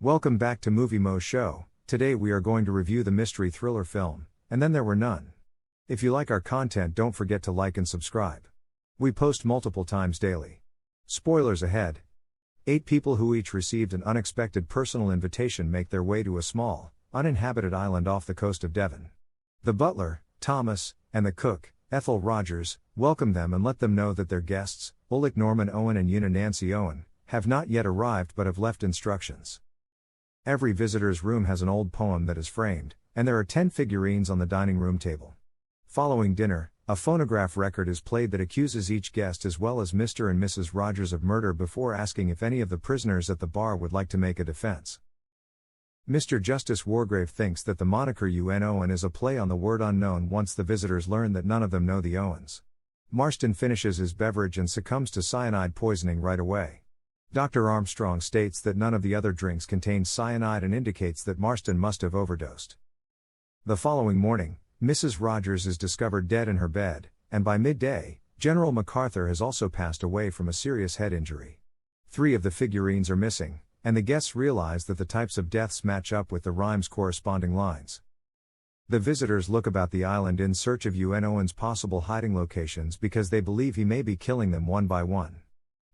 Welcome back to Movie Moshow. Today we are going to review the mystery thriller film, And Then There Were None. If you like our content, don't forget to like and subscribe. We post multiple times daily. Spoilers ahead. 8 people who each received an unexpected personal invitation make their way to a small, uninhabited island off the coast of Devon. The butler, Thomas, and the cook, Ethel Rogers, welcome them and let them know that their guests, Ulrich Norman Owen and Una Nancy Owen, have not yet arrived but have left instructions. Every visitor's room has an old poem that is framed, and there are 10 figurines on the dining room table. Following dinner, a phonograph record is played that accuses each guest as well as Mr. and Mrs. Rogers of murder before asking if any of the prisoners at the bar would like to make a defense. Mr. Justice Wargrave thinks that the moniker UN Owen is a play on the word unknown once the visitors learn that none of them know the Owens. Marston finishes his beverage and succumbs to cyanide poisoning right away. Dr. Armstrong states that none of the other drinks contained cyanide and indicates that Marston must have overdosed. The following morning, Mrs. Rogers is discovered dead in her bed, and by midday, General MacArthur has also passed away from a serious head injury. 3 of the figurines are missing, and the guests realize that the types of deaths match up with the rhyme's corresponding lines. The visitors look about the island in search of UN Owen's possible hiding locations because they believe he may be killing them one by one.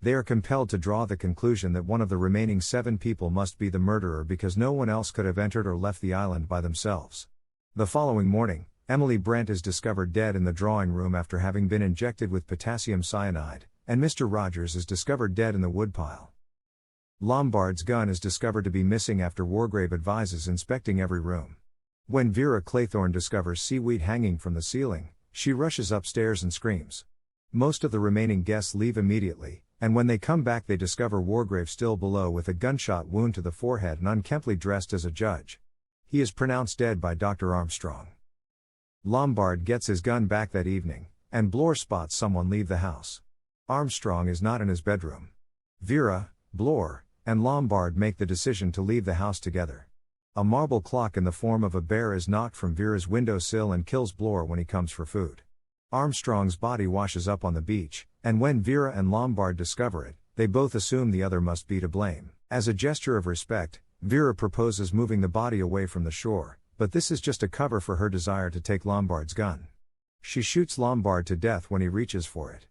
They are compelled to draw the conclusion that one of the remaining 7 people must be the murderer because no one else could have entered or left the island by themselves. The following morning, Emily Brent is discovered dead in the drawing room after having been injected with potassium cyanide, and Mr. Rogers is discovered dead in the woodpile. Lombard's gun is discovered to be missing after Wargrave advises inspecting every room. When Vera Claythorne discovers seaweed hanging from the ceiling, she rushes upstairs and screams. Most of the remaining guests leave immediately, and when they come back they discover Wargrave still below with a gunshot wound to the forehead and unkemptly dressed as a judge. He is pronounced dead by Dr. Armstrong. Lombard gets his gun back that evening, and Bloor spots someone leave the house. Armstrong is not in his bedroom. Vera, Bloor, and Lombard make the decision to leave the house together. A marble clock in the form of a bear is knocked from Vera's windowsill and kills Bloor when he comes for food. Armstrong's body washes up on the beach, and when Vera and Lombard discover it, they both assume the other must be to blame. As a gesture of respect, Vera proposes moving the body away from the shore, but this is just a cover for her desire to take Lombard's gun. She shoots Lombard to death when he reaches for it.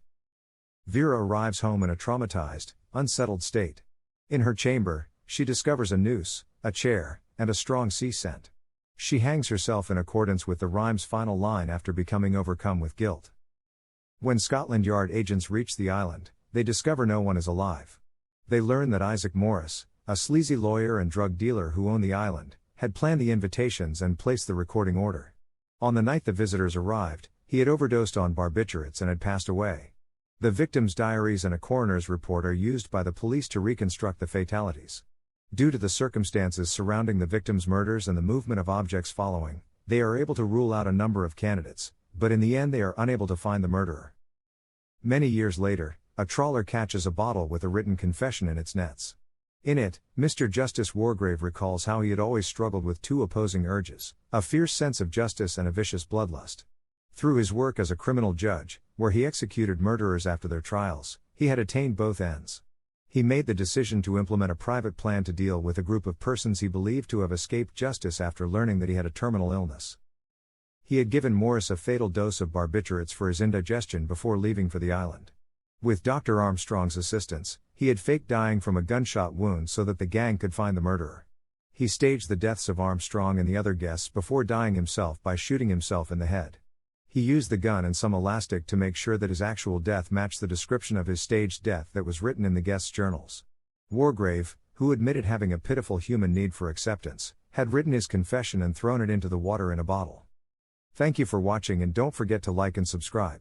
Vera arrives home in a traumatized, unsettled state. In her chamber, she discovers a noose, a chair, and a strong sea scent. She hangs herself in accordance with the rhyme's final line after becoming overcome with guilt. When Scotland Yard agents reach the island, they discover no one is alive. They learn that Isaac Morris, a sleazy lawyer and drug dealer who owned the island, had planned the invitations and placed the recording order. On the night the visitors arrived, he had overdosed on barbiturates and had passed away. The victims' diaries and a coroner's report are used by the police to reconstruct the fatalities. Due to the circumstances surrounding the victims' murders and the movement of objects following, they are able to rule out a number of candidates, but in the end they are unable to find the murderer. Many years later, a trawler catches a bottle with a written confession in its nets. In it, Mr. Justice Wargrave recalls how he had always struggled with 2 opposing urges, a fierce sense of justice and a vicious bloodlust. Through his work as a criminal judge, where he executed murderers after their trials, he had attained both ends. He made the decision to implement a private plan to deal with a group of persons he believed to have escaped justice after learning that he had a terminal illness. He had given Morris a fatal dose of barbiturates for his indigestion before leaving for the island. With Dr. Armstrong's assistance, he had faked dying from a gunshot wound so that the gang could find the murderer. He staged the deaths of Armstrong and the other guests before dying himself by shooting himself in the head. He used the gun and some elastic to make sure that his actual death matched the description of his staged death that was written in the guests' journals. Wargrave, who admitted having a pitiful human need for acceptance, had written his confession and thrown it into the water in a bottle. Thank you for watching and don't forget to like and subscribe.